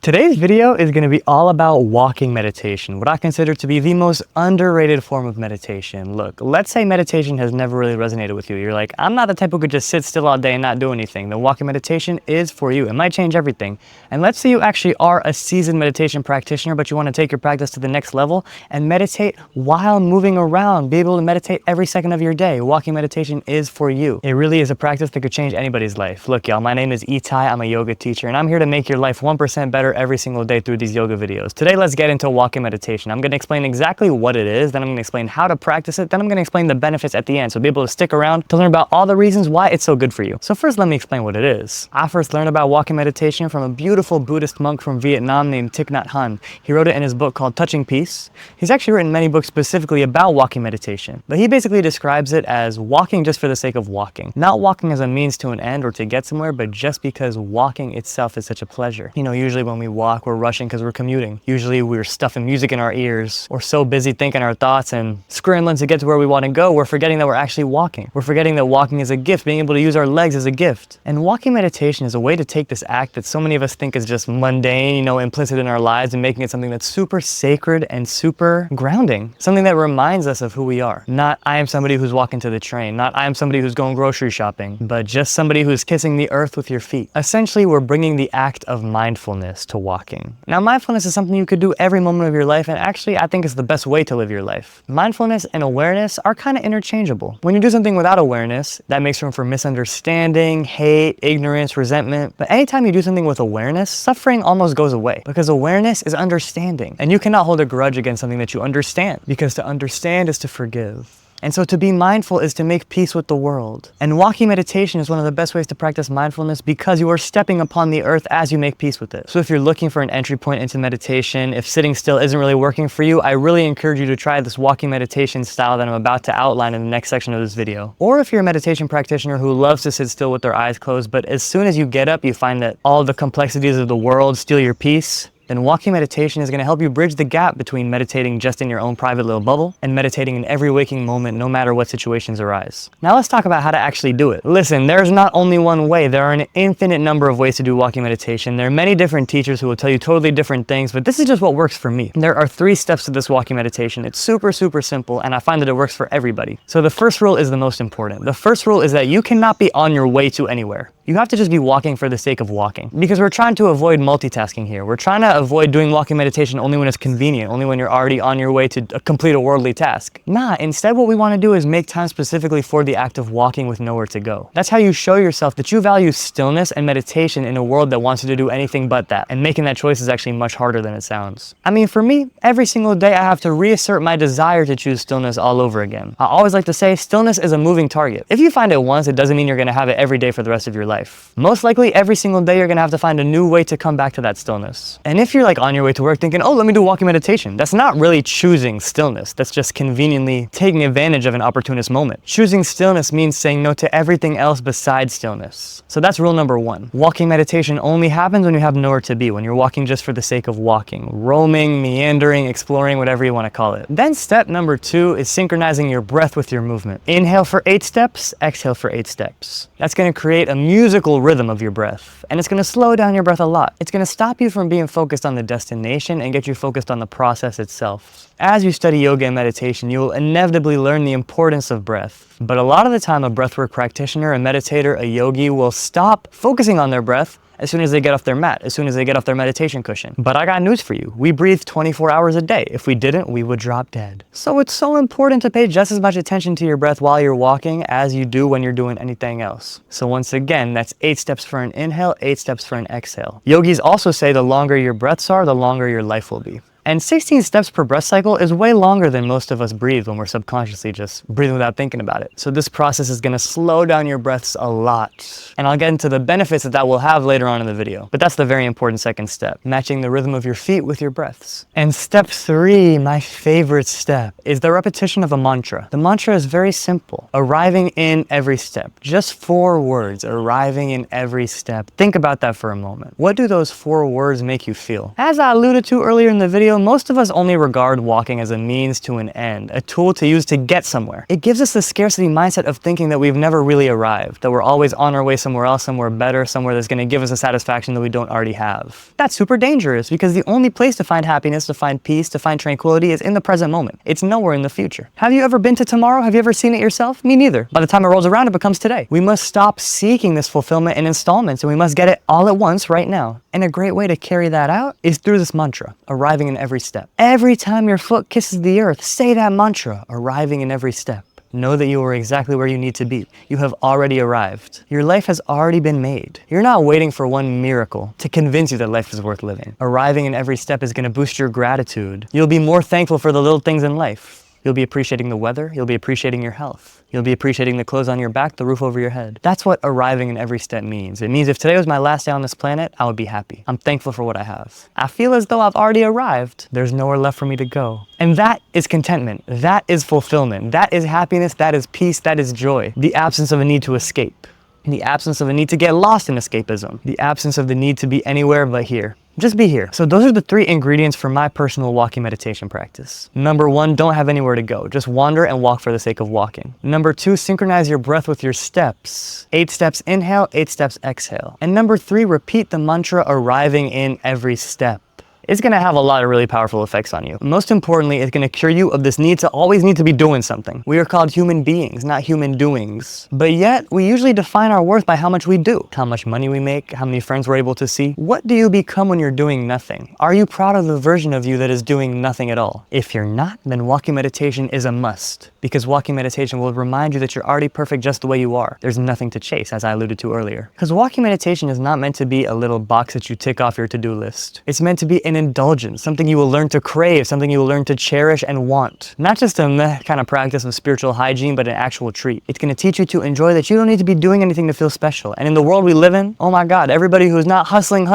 Today's video is going to be all about walking meditation, what I consider to be the most underrated form of meditation. Look, let's say meditation has never really resonated with you. You're like, I'm not the type who could just sit still all day and not do anything. The walking meditation is for you. It might change everything. And let's say you actually are a seasoned meditation practitioner, but you want to take your practice to the next level and meditate while moving around, be able to meditate every second of your day. Walking meditation is for you. It really is a practice that could change anybody's life. Look, y'all, my name is Itai. I'm a yoga teacher, and I'm here to make your life 1% better every single day through these yoga videos. Today, let's get into walking meditation. I'm going to explain exactly what it is, then I'm going to explain how to practice it, then I'm going to explain the benefits at the end, so be able to stick around to learn about all the reasons why it's so good for you. So first, let me explain what it is. I first learned about walking meditation from a beautiful Buddhist monk from Vietnam named Thich Nhat Hanh. He wrote it in his book called Touching Peace. He's actually written many books specifically about walking meditation, but he basically describes it as walking just for the sake of walking. Not walking as a means to an end or to get somewhere, but just because walking itself is such a pleasure. You know, usually when we walk, we're rushing because we're commuting. Usually we're stuffing music in our ears. We're so busy thinking our thoughts and scrambling to get to where we want to go, we're forgetting that we're actually walking. We're forgetting that walking is a gift, being able to use our legs is a gift. And walking meditation is a way to take this act that so many of us think is just mundane, you know, implicit in our lives, and making it something that's super sacred and super grounding. Something that reminds us of who we are. Not, I am somebody who's walking to the train. Not, I am somebody who's going grocery shopping. But just somebody who's kissing the earth with your feet. Essentially, we're bringing the act of mindfulness to walking. Now, mindfulness is something you could do every moment of your life, and actually, I think it's the best way to live your life. Mindfulness and awareness are kind of interchangeable. When you do something without awareness, that makes room for misunderstanding, hate, ignorance, resentment. But anytime you do something with awareness, suffering almost goes away, because awareness is understanding. And you cannot hold a grudge against something that you understand, because to understand is to forgive. And so to be mindful is to make peace with the world. And walking meditation is one of the best ways to practice mindfulness because you are stepping upon the earth as you make peace with it. So if you're looking for an entry point into meditation, if sitting still isn't really working for you, I really encourage you to try this walking meditation style that I'm about to outline in the next section of this video. Or if you're a meditation practitioner who loves to sit still with their eyes closed, but as soon as you get up, you find that all the complexities of the world steal your peace, then walking meditation is going to help you bridge the gap between meditating just in your own private little bubble and meditating in every waking moment, no matter what situations arise. Now let's talk about how to actually do it. Listen, there's not only one way. There are an infinite number of ways to do walking meditation. There are many different teachers who will tell you totally different things, but this is just what works for me. There are 3 steps to this walking meditation. It's super, super simple, and I find that it works for everybody. So the first rule is the most important. The first rule is that you cannot be on your way to anywhere. You have to just be walking for the sake of walking, because we're trying to avoid multitasking here. We're trying to avoid doing walking meditation only when it's convenient, only when you're already on your way to complete a worldly task. Nah, instead what we want to do is make time specifically for the act of walking with nowhere to go. That's how you show yourself that you value stillness and meditation in a world that wants you to do anything but that. And making that choice is actually much harder than it sounds. I mean, for me, every single day I have to reassert my desire to choose stillness all over again. I always like to say stillness is a moving target. If you find it once, it doesn't mean you're going to have it every day for the rest of your life. Most likely, every single day you're going to have to find a new way to come back to that stillness. And if you're like on your way to work thinking, oh, let me do walking meditation, that's not really choosing stillness. That's just conveniently taking advantage of an opportunist moment. Choosing stillness means saying no to everything else besides stillness. So that's rule number 1. Walking meditation only happens when you have nowhere to be, when you're walking just for the sake of walking, roaming, meandering, exploring, whatever you want to call it. Then step number 2 is synchronizing your breath with your movement. Inhale for 8 steps, exhale for 8 steps. That's going to create a musical rhythm of your breath, and it's going to slow down your breath a lot. It's going to stop you from being focused on the destination and get you focused on the process itself. As you study yoga and meditation, you will inevitably learn the importance of breath. But a lot of the time, a breathwork practitioner, a meditator, a yogi will stop focusing on their breath as soon as they get off their mat, as soon as they get off their meditation cushion. But I got news for you. We breathe 24 hours a day. If we didn't, we would drop dead. So it's so important to pay just as much attention to your breath while you're walking as you do when you're doing anything else. So once again, that's 8 steps for an inhale, 8 steps for an exhale. Yogis also say the longer your breaths are, the longer your life will be. And 16 steps per breath cycle is way longer than most of us breathe when we're subconsciously just breathing without thinking about it. So this process is going to slow down your breaths a lot. And I'll get into the benefits that will have later on in the video. But that's the very important second step, matching the rhythm of your feet with your breaths. And step 3, my favorite step, is the repetition of a mantra. The mantra is very simple. Arriving in every step. Just 4 words, arriving in every step. Think about that for a moment. What do those 4 words make you feel? As I alluded to earlier in the video, So most of us only regard walking as a means to an end, a tool to use to get somewhere. It gives us the scarcity mindset of thinking that we've never really arrived, that we're always on our way somewhere else, somewhere better, somewhere that's going to give us a satisfaction that we don't already have. That's super dangerous because the only place to find happiness, to find peace, to find tranquility is in the present moment. It's nowhere in the future. Have you ever been to tomorrow? Have you ever seen it yourself? Me neither. By the time it rolls around, it becomes today. We must stop seeking this fulfillment in installments, and we must get it all at once right now. And a great way to carry that out is through this mantra, arriving in every step. Every time your foot kisses the earth, say that mantra, arriving in every step. Know that you are exactly where you need to be. You have already arrived. Your life has already been made. You're not waiting for one miracle to convince you that life is worth living. Arriving in every step is going to boost your gratitude. You'll be more thankful for the little things in life. You'll be appreciating the weather. You'll be appreciating your health. You'll be appreciating the clothes on your back, the roof over your head. That's what arriving in every step means. It means if today was my last day on this planet, I would be happy. I'm thankful for what I have. I feel as though I've already arrived. There's nowhere left for me to go. And that is contentment. That is fulfillment. That is happiness. That is peace. That is joy. The absence of a need to escape. The absence of a need to get lost in escapism. The absence of the need to be anywhere but here. Just be here. So those are the 3 ingredients for my personal walking meditation practice. Number 1, don't have anywhere to go. Just wander and walk for the sake of walking. Number 2, synchronize your breath with your steps. 8 steps inhale, 8 steps exhale. And number 3, repeat the mantra arriving in every step. It's going to have a lot of really powerful effects on you. Most importantly, it's going to cure you of this need to always need to be doing something. We are called human beings, not human doings. But yet, we usually define our worth by how much we do, how much money we make, how many friends we're able to see. What do you become when you're doing nothing? Are you proud of the version of you that is doing nothing at all? If you're not, then walking meditation is a must, because walking meditation will remind you that you're already perfect just the way you are. There's nothing to chase, as I alluded to earlier. Because walking meditation is not meant to be a little box that you tick off your to-do list. It's meant to be an indulgence, something you will learn to crave, something you will learn to cherish and want. Not just a meh kind of practice of spiritual hygiene, but an actual treat. It's going to teach you to enjoy that you don't need to be doing anything to feel special. And in the world we live in, oh my God, everybody who's not hustling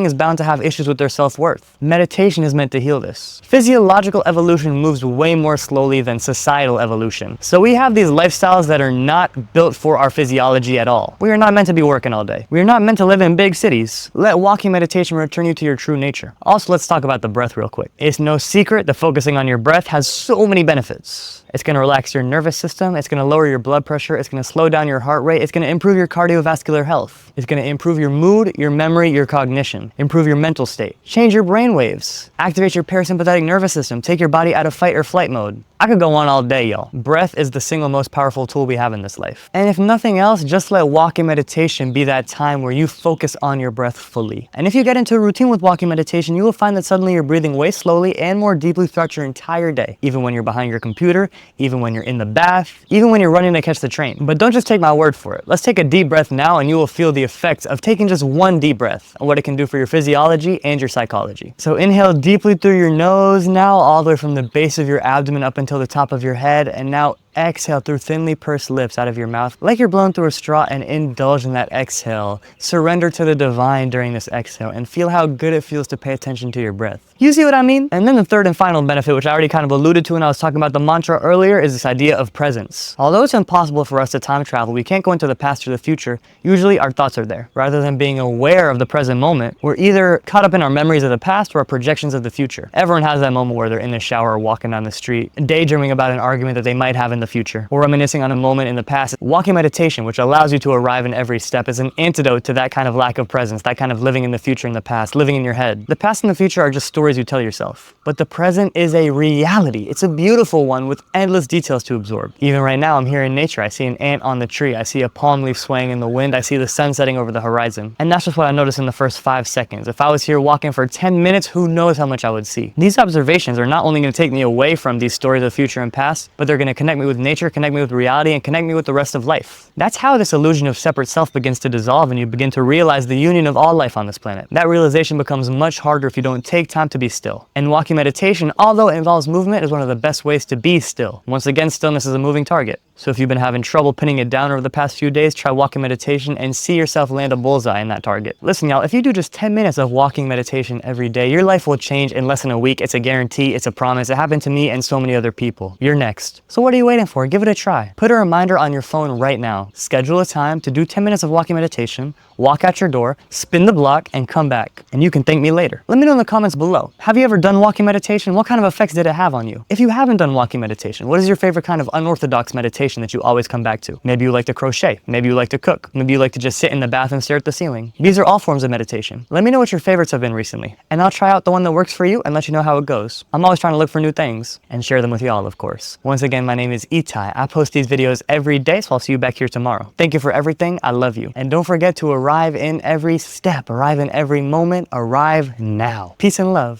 is bound to have issues with their self-worth. Meditation is meant to heal this. Physiological evolution moves way more slowly than societal evolution. So we have these lifestyles that are not built for our physiology at all. We are not meant to be working all day. We are not meant to live in big cities. Let walking meditation return you to your true nature. Also, let's talk about the breath real quick. It's no secret that focusing on your breath has so many benefits. It's going to relax your nervous system. It's going to lower your blood pressure. It's going to slow down your heart rate. It's going to improve your cardiovascular health. It's going to improve your mood, your memory, your cognition, improve your mental state, change your brain waves, activate your parasympathetic nervous system, take your body out of fight or flight mode. I could go on all day, y'all. Breath is the single most powerful tool we have in this life. And if nothing else, just let walking meditation be that time where you focus on your breath fully. And if you get into a routine with walking meditation, you will find that suddenly you're breathing way slowly and more deeply throughout your entire day, even when you're behind your computer, even when you're in the bath, even when you're running to catch the train. But don't just take my word for it. Let's take a deep breath now and you will feel the effects of taking just one deep breath and what it can do for your physiology and your psychology. So inhale deeply through your nose now, all the way from the base of your abdomen up until the top of your head, and now exhale through thinly pursed lips out of your mouth like you're blowing through a straw, and indulge in that exhale. Surrender to the divine during this exhale and feel how good it feels to pay attention to your breath. You see what I mean? And then the third and final benefit, which I already kind of alluded to when I was talking about the mantra earlier, is this idea of presence. Although it's impossible for us to time travel, we can't go into the past or the future, usually our thoughts are there. Rather than being aware of the present moment, we're either caught up in our memories of the past or our projections of the future. Everyone has that moment where they're in the shower or walking down the street, daydreaming about an argument that they might have in the future, or reminiscing on a moment in the past. Walking meditation, which allows you to arrive in every step, is an antidote to that kind of lack of presence, that kind of living in the future and the past, living in your head. The past and the future are just stories you tell yourself. But the present is a reality. It's a beautiful one with endless details to absorb. Even right now, I'm here in nature. I see an ant on the tree. I see a palm leaf swaying in the wind. I see the sun setting over the horizon. And that's just what I noticed in the first 5 seconds. If I was here walking for 10 minutes, who knows how much I would see. These observations are not only going to take me away from these stories of future and past, but they're going to connect me with nature, connect me with reality, and connect me with the rest of life. That's how this illusion of separate self begins to dissolve, and you begin to realize the union of all life on this planet. That realization becomes much harder if you don't take time to be still. And walking meditation, although it involves movement, is one of the best ways to be still. Once again, stillness is a moving target. So if you've been having trouble pinning it down over the past few days, try walking meditation and see yourself land a bullseye in that target. Listen, y'all, if you do just 10 minutes of walking meditation every day, your life will change in less than a week. It's a guarantee. It's a promise. It happened to me and so many other people. You're next. So what are you waiting for? Give it a try. Put a reminder on your phone right now. Schedule a time to do 10 minutes of walking meditation, walk out your door, spin the block, and come back. And you can thank me later. Let me know in the comments below. Have you ever done walking meditation? What kind of effects did it have on you? If you haven't done walking meditation, what is your favorite kind of unorthodox meditation that you always come back to? Maybe you like to crochet. Maybe you like to cook. Maybe you like to just sit in the bath and stare at the ceiling. These are all forms of meditation. Let me know what your favorites have been recently, and I'll try out the one that works for you and let you know how it goes. I'm always trying to look for new things and share them with y'all, of course. Once again, my name is Itai. I post these videos every day, so I'll see you back here tomorrow. Thank you for everything. I love you. And don't forget to arrive in every step, arrive in every moment, arrive now. Peace and love.